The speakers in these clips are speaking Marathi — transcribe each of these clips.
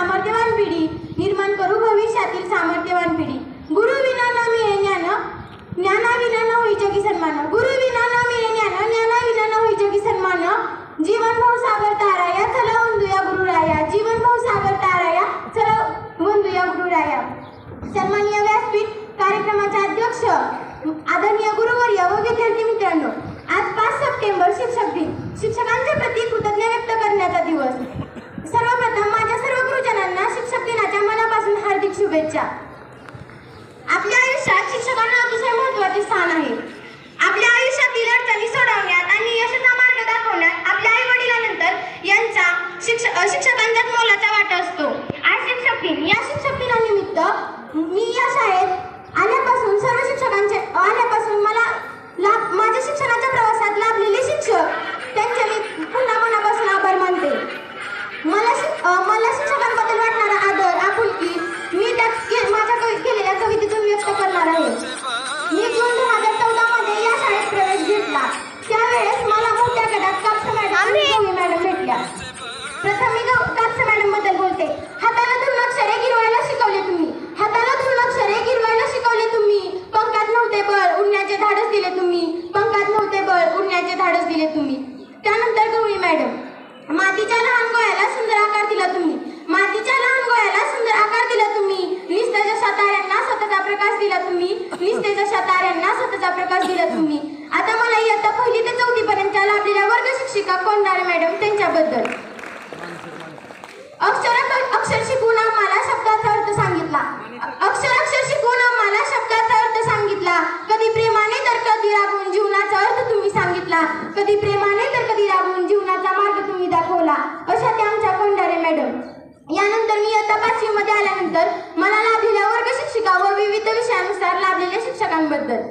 सामर्थ्यवान पिढी निर्माण करू, भविष्यातील सामर्थ्यवान पिढी। गुरु विना न मिळे ज्ञान, ज्ञानाविना न होई जगी सन्मान। गुरु विना न मिळे ज्ञान, ज्ञानाविना न होई जगी सन्मान। जीवन भाऊ सागर ताराया, चला वंदूया गुरुराया। जीवन भाऊ सागर ताराया, चला वंदूया गुरुराया। सन्माननीय व्यासपीठ कार्यक्रमाचे अध्यक्ष आदरणीय गुरुवर्य व विद्यार्थी मित्रांनो, आज 5 सप्टेंबर शिक्षक दिन, शिक्षकांच्या प्रति कृतज्ञता व्यक्त करण्याचा दिवस। सर्वप्रथम माझ्या सर्व गुरुजनांना शिक्षक दिनाच्या मनापासून हार्दिक शुभेच्छा। आपल्या आयुष्यात शिक्षकांना अतिशय महत्त्वाचे स्थान आहे। आपल्या आयुष्यातील अडचणी सोडवण्यात आणि यशाचा मार्ग दाखवण्यात आपल्या आई वडिलांनंतर यांचा शिक्षकांचाच मोलाचा वाटा असतो। आज शिक्षक दिन, या शिक्षक दिनानिमित्त मी या शाळेत आल्यापासून सर्व शिक्षकांचे मला माझ्या शिक्षणाच्या प्रवासात लाभलेले शिक्षक त्यांचे मी पुन्हा मनापासून आभार मानते। मला शिक्षकांबद्दल वाटणारा आदर, आपुलकी मी माझ्या केलेल्या कवितेतून व्यक्त करणार आहे। मी जून 2014 मध्ये या शाळेत प्रवेश घेतला। त्यावेळेस मला मोठ्या गटात कापसे मॅडम भेटल्या। प्रथम मी कापसे मॅडम बद्दल बोलते। हाताला धरून अक्षरे गिरवायला शिकवले तुम्ही, हाताला धरून अक्षरे गिरवायला शिकवले तुम्ही। पंखात नव्हते बळ, उडण्याचे धाडस दिले तुम्ही, पंखात नव्हते बळ, उडण्याचे धाडस दिले तुम्ही। त्यानंतर गवळी मॅडम, मातीच्या लहान गोळ्याला सुंदर आकार दिला तुम्ही, मातीच्या लहान गोळ्याला सुंदर आकार दिला तुम्ही। निस्तेज ताऱ्यांना स्वतःचा प्रकाश दिला तुम्ही, निस्तेज ताऱ्यांना स्वतःचा प्रकाश दिला तुम्ही। आता मला इयत्ता 1ली ते 4थी पर्यंत लाभलेल्या वर्ग शिक्षिका कोंडाळे मॅडम त्यांच्याबद्दल। अक्षर शिकून आम्हाला शब्दाचा अर्थ सांगितला, अक्षर शिकून आम्हाला शब्दाचा अर्थ सांगितला। कधी प्रेमाने तर कधी रागवून जीवनाचा अर्थ तुम्ही सांगितला, कधी प्रेमाने तर कधी रागवून जीवनाचा मार्ग तुम्ही दाखवला। अशा त्या आमच्या कोंडाळे मॅडम। यानंतर मी इयत्ता 5वी मध्ये आल्यानंतर मला लाभलेल्या वर्ग शिक्षिका व विविध विषयानुसार लाभलेल्या शिक्षकांबद्दल।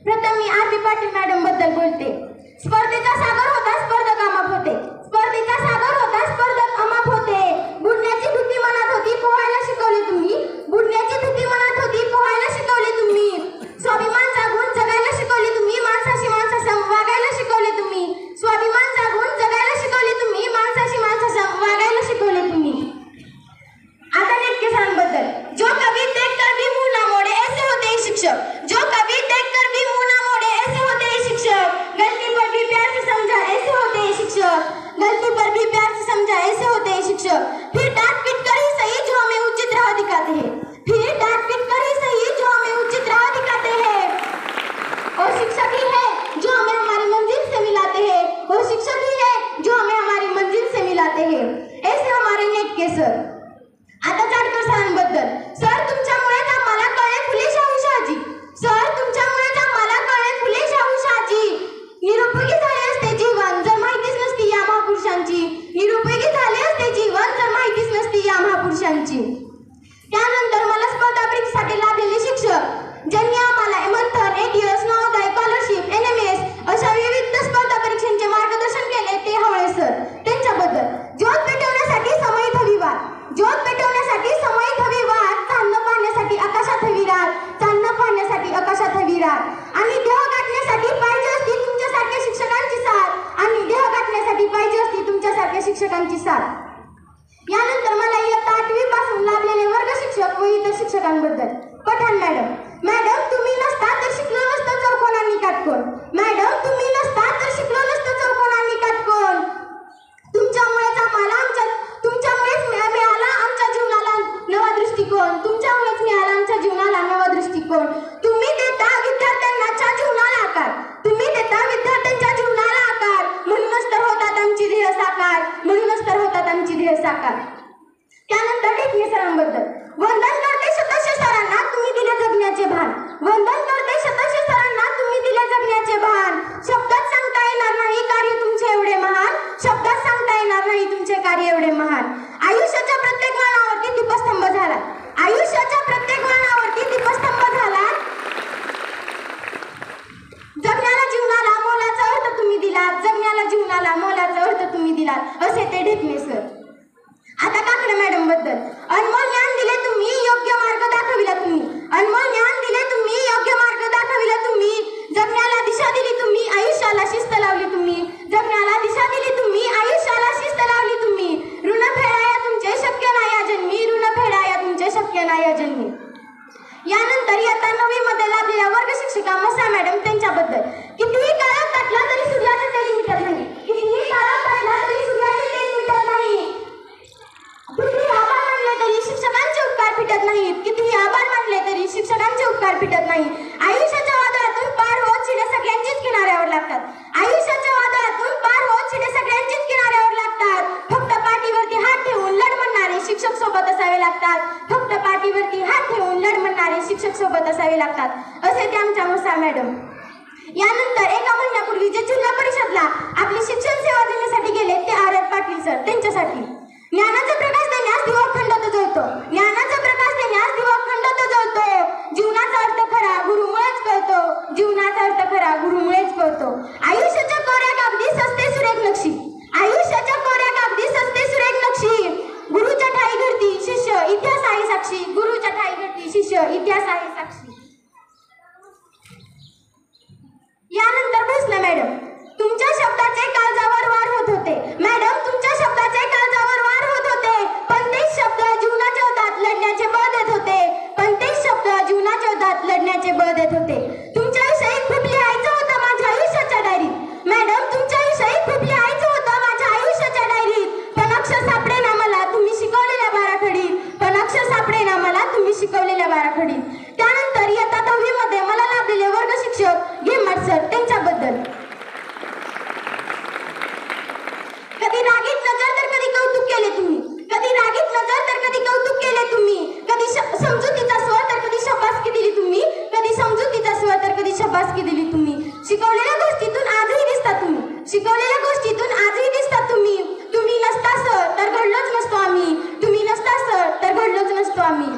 प्रथम मी आर.पी. पाटील मॅडम बद्दल बोलते। स्पर्धेचा सागर होता, स्पर्धक अमाप होते, स्पर्धेचा सागर होता, स्पर्धक अमाप होते। बुडण्याची भीती मनात होती, पोहायला शिकवले तुम्ही, बुडण्याची भीती मनात होती, पोहायला शिकवले तुम्ही। स्वाभिमान जागून जगायला शिकवले तुम्ही, माणसाशी माणसासम वागायला शिकवले तुम्ही। स्वाभिमान जागून जगायला शिकवले तुम्ही, माणसाशी माणसासम वागायला शिकवले तुम्ही। आता नेटके सरांबद्दल। जो कभी देखकर भी मुंह ना मोड़े ऐसे होते हैं शिक्षक, जो कभी देखकर भी मुंह ना मोड़े ऐसे होते हैं शिक्षक। गलती पर भी प्यार से समझा ऐसे होते हैं शिक्षक, गलती पर भी प्यार से समझा ऐसे होते हैं शिक्षक। फिर डांट पीट कर ही सही जो हमें उचित राह दिखाते हैं, फिर डांट पीट कर ही सही जो हमें उचित राह दिखाते हैं। और शिक्षक ही है जो हमें हमारी मंजिल से मिलाते हैं, और शिक्षक ही है जो हमें हमारी मंजिल से मिलाते हैं। ऐसे हमारे नेटके सर। आता चाटकर सरांबद्दल। सर तुमच्यामुळेच आम्हाला कळले फुले शाहू शहाजी, सर तुमच्यामुळेच आम्हाला कळले फुले शाहू शहाजी। निरुपयोगी झाले असते जीवन जर माहितीच नसती या महापुरुषांची, निरुपयोगी झाले असते जीवन जर माहितीच नसती या महापुरुषांची। त्यानंतर मला स्पर्धा परीक्षेसाठी लाभलेले शिक्षक ज्यांनी आम्हाला मंथन, एटीएस, नवोदय, स्कॉलरशिप, एनएमएस अशा विविध स्पर्धा परीक्षांचे मार्गदर्शन केले ते हवळे सर, त्यांच्याबद्दल। ज्योत पेटवण्यासाठी समयित हवी वाट, ज्योत पेटवण्यासाठी समयित हवी वाट, चांदणं पाहण्यासाठी आकाशात हवी रात, चांदणं पाहण्यासाठी आकाशात हवी रात। आणि देह गाठण्यासाठी पाहिजे असती तुमच्यासारख्या शिक्षकांची साथ, आणि देह गाठण्यासाठी पाहिजे असती तुमच्यासारख्या शिक्षकांची साथ। यानंतर मला इयत्ता 8वी पासून लाभलेले वर्ग शिक्षक व इतर शिक्षकांबद्दल। पठाण मॅडम, मॅडम तुम्ही नसता तर शिकलो नसतो चौकोनांनी काटकोन, मॅडम तुम्ही नसता तर शिकलो नसतो चौकोनांनी काटकोन। तुमच्यामुळेच मिळाला आमच्या जीवनाला नवा दृष्टिकोन, तुमच्यामुळेच मिळाला आमच्या जीवनाला नवा दृष्टिकोन। तुम्ही देता विद्यार्थ्यांच्या जीवनाला आकार, तुम्ही देता विद्यार्थ्यांच्या जीवनाला आकार, म्हणूनच तर होतात आमची ध्येय साकार, म्हणूनच तर होतात आमची ध्येय साकार। त्यानंतर ढेकणे सरांबद्दल। वंदन करते सदस्य सरांना तुम्ही दिले जगण्याचे भान, वंदन करते सदस्य सरांना तुम्ही दिले जगण्याचे भान। शब्दात सांगता येणार नाही कार्य तुमचे एवढे महान, शब्दात सांगता येणार नाही तुमचे कार्य एवढे महान। आयुष्याच्या प्रत्येक वळणावरती दीपस्तंभ झाला, आयुष्याच्या प्रत्येक वळणावरती दीपस्तंभ झाला। जगण्याला जीवनाला मोलाचा अर्थ तुम्ही दिलात, जगण्याला जीवनाला मोलाचा अर्थ तुम्ही दिलात, असे ते ढेकणे सर। आता काकडे मॅडम बद्दल। अनमोल ज्ञान दिले तुम्ही, योग्य मार्ग दाखविला तुम्ही, अनमोल ज्ञान दिले तुम्ही, योग्य मार्ग दाखविला तुम्ही। जगण्याला दिशा दिली तुम्ही, आयुष्याला शिस्त लावली तुम्ही, जगण्याला दिशा दिली तुम्ही, आयुष्याला शिस्त लावली तुम्ही। ऋण फेडाया तुमचे शक्य नाही या जन्मी, पाठीवरती हात ठेवून लढ म्हणणारे शिक्षक सोबत असावे लागतात असे ते आमच्या मुसा मॅडम. यानंतर एका महिन्यापूर्वी जे जिल्हा परिषदला आपली शिक्षण सेवा देण्यासाठी गेले ते आर पाटील सर, त्यांच्यासाठी ज्ञानाचा प्रकाश देण्यास दिवा अखंडत जळतो, ज्ञानाचा प्रकाश देण्यास दिवा अखंडत जळतो. जीवनाचा अर्थ खरा गुरुमुळेच कळतो, जीवनाचा अर्थ खरा गुरुमुळेच कळतो. आयुष्याच्या कोऱ्या कागदी सस्ते सुरेख नक्षी, आयुष्याच्या कोऱ्या कागदी सस्ते सुरेख नक्षी. गुरुच्या ठाई घडती शिष्य इतिहास आहे साक्षी, गुरुच्या ठाई घडती शिष्य इतिहास आहे साक्षी. यानंतर भोसले मॅडम, तुमच्या शब्दाचे काळजावर वार होत होते. मॅडम, तुमच्या शब्दाचे काळजावर वार होत होते, पण तेच शब्द जीवनाच्या युद्धात लढण्याचे बळ देत होते, पण तेच शब्द जीवनाच्या युद्धात लढण्याचे बळ देत होते. तुमच्याविषयी खूप लिहायचं होतं माझ्या आयुष्याच्या डायरीत. मॅडम, तुमच्याविषयी खूप लिहायचं होतं माझ्या आयुष्याच्या डायरीत, पण अक्षर सापडे ना मला तुम्ही शिकवलेल्या बाराखडीत, पण अक्षर सापडे ना मला तुम्ही शिकवलेल्या बाराखडीत. त्यानंतर इयत्ता 10वी मध्ये मला लाभलेले वर्ग शिक्षक घेमट सर, त्यांच्याबद्दल कधी रागीत नजर तर कधी कौतुक केले तुम्ही, कधी रागीत नजर तर कधी कौतुक केले तुम्ही, कधी समजुतीचा स्वर तर कधी शाबासकी दिली तुम्ही, कधी समजुतीचा स्वर तर कधी शाबासकी दिली तुम्ही. शिकवलेल्या गोष्टीतून आजही दिसता तुम्ही, शिकवलेल्या गोष्टीतून आजही दिसता तुम्ही. तुम्ही नसता सर तर घडलोच नसतो आम्ही, तुम्ही नसता सर तर घडलोच नसतो आम्ही.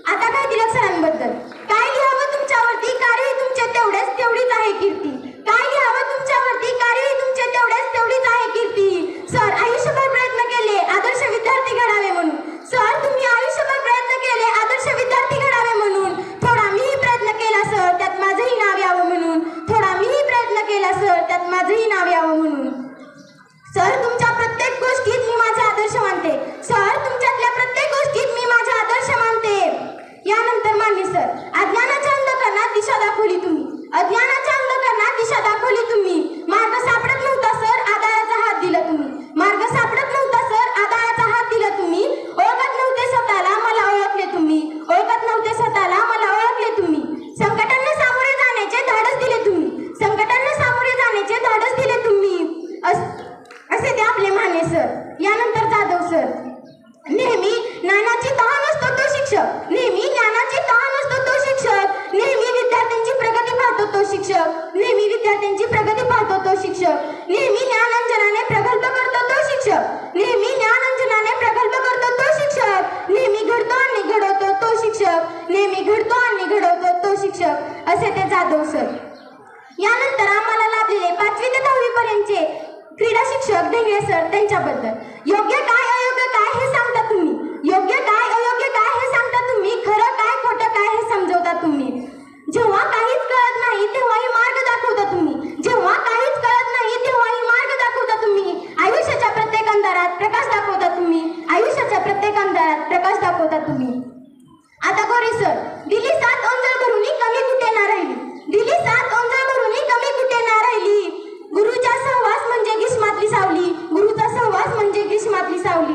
आता काय तिलक सरांबद्दल काय लिहावं तुमच्यावरती, कार्य तुमचे तेवढीच आहे कीर्ती. काय लिहावं तुमच्यावरती, कार्य तुमचे तेवढीच आहे कीर्ती. सर, आयुष्यभर प्रयत्न केले आदर्श विद्यार्थी घडावे म्हणून. सर, तुम्ही आयुष्यभर प्रयत्न केले आदर्श विद्यार्थी घडावे म्हणून. थोडा मीही प्रयत्न केला सर, त्यात माझंही नाव यावं म्हणून. थोडा मीही प्रयत्न केला सर, त्यात माझंही नाव यावं म्हणून. सर, तुमच्या प्रत्येक गोष्टीत मी माझा आदर्श मानते. सर, तुमच्यातल्या प्रत्येक गोष्टीत मी माझा आदर्श मानते. यानंतर मानले सर, अज्ञानाच्या अंधकारात दिशा दाखवली तुम्ही, अज्ञानाच्या अंधकारात दिशा दाखवली तुम्ही. मार्ग सापडत नव्हता सर, आधाराचा हात दिला तुम्ही. मार्ग सापडत नव्हता सर, आधाराचा हात दिला तुम्ही. ओळखत नव्हते स्वतःला, मला ओळखले तुम्ही. ओळखत नव्हते स्वतःला, मला ओळखले तुम्ही. संकटांना सामोरे जाण्याचे धाडस दिले तुम्ही, संकटांना सामोरे जाण्याचे धाडस दिले तुम्ही. असे ते आपले माने सर. यानंतर जाधव सर, नेहमी ज्ञानाची तहान असतो तो शिक्षक, नेहमी ज्ञानाची तहान असतो तो शिक्षक, नेहमी विद्यार्थ्यांची प्रगती पाहतो तो शिक्षक, नेहमी विद्यार्थ्यांची प्रगती पाहतो तो शिक्षक, नेहमी ज्ञानांजनाने प्रगल्भ करतो तो शिक्षक, नेहमी ज्ञानांजनाने प्रगल्भ करतो तो शिक्षक, नेहमी घडतो आणि घडवतो तो शिक्षक, नेहमी घडतो आणि घडवतो तो शिक्षक. असे ते जाधव सर. यानंतर आम्हाला लाभलेले 5वी ते 10वी पर्यंतचे क्रीडा शिक्षक ढेंगळे सर, त्यांच्याबद्दल योग्य काय अयोग्य काय हे सांगता तुम्ही, योग्य काय अयोग्य काय हे सांगता तुम्ही, खरं काय खोटं काय हे समजवता तुम्ही. जेव्हा काहीच कळत नाही तेव्हाही मार्ग दाखवता तुम्ही, जेव्हा काहीच कळत नाही तेव्हाही मार्ग दाखवता तुम्ही. आयुष्याच्या प्रत्येक अंधारात प्रकाश दाखवता तुम्ही, आयुष्याच्या प्रत्येक अंधारात प्रकाश दाखवता तुम्ही. आता गोरे सर, दिली 7 ओंजळ भरून कमी कुठे ना राहिली, दिली 7 ओंजळ भरून कमी कुठे ना राहिली. गुरुचा सहवास म्हणजे ग्रीष्मातली सावली, गुरुचा सहवास म्हणजे ग्रीष्मातली सावली.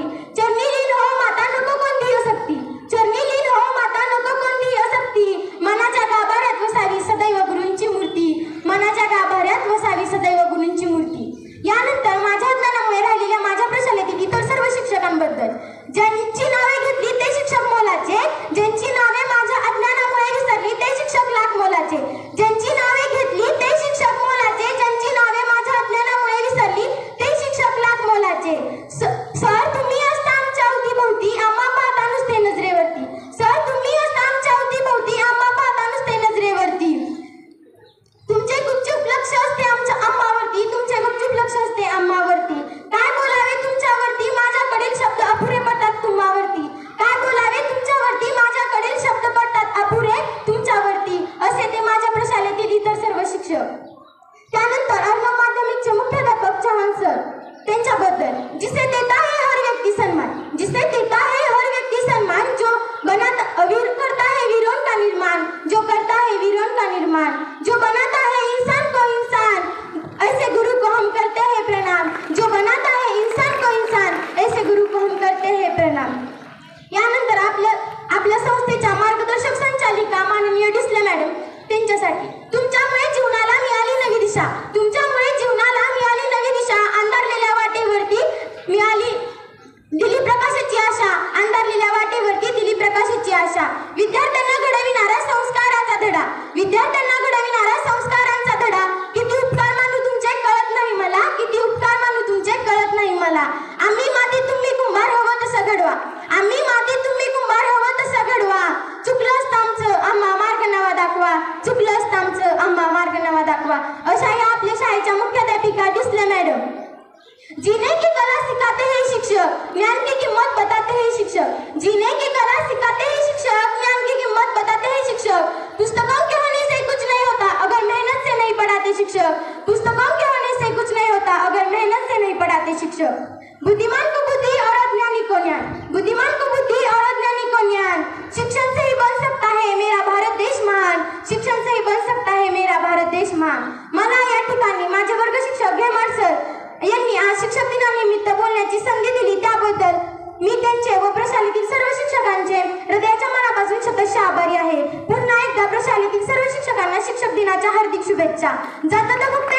जीने की कला सिखाते हैं शिक्षक, ज्ञान की कीमत बताते हैं शिक्षक। जीने की कला सिखाते हैं शिक्षक, ज्ञान की कीमत बताते हैं शिक्षक। पुस्तकों के होने से कुछ नहीं होता अगर मेहनत से नहीं पढ़ाते शिक्षक। पुस्तकों के होने से कुछ नहीं होता अगर मेहनत से नहीं पढ़ाते शिक्षक। बुद्धिमान को बुद्धि और अज्ञानी को ज्ञान, बुद्धिमान को बुद्धि और अज्ञानी को ज्ञान। शिक्षण से ही बन सकता है मेरा भारत देश महान, शिक्षण से ही बन सकता है मेरा भारत देश महान। मला या ठिकाणी माझे वर्ग शिक्षक घेमाड सर यांनी आज शिक्षक दिनानिमित्त बोलण्याची संधी दिली त्याबद्दल मी त्यांचे व प्रशालेतील सर्व शिक्षकांचे हृदयाच्या मनापासून शतश आभारी आहे। पुन्हा एकदा प्रशालेतील सर्व शिक्षकांना शिक्षक दिनाच्या हार्दिक शुभेच्छा। जाता फक्त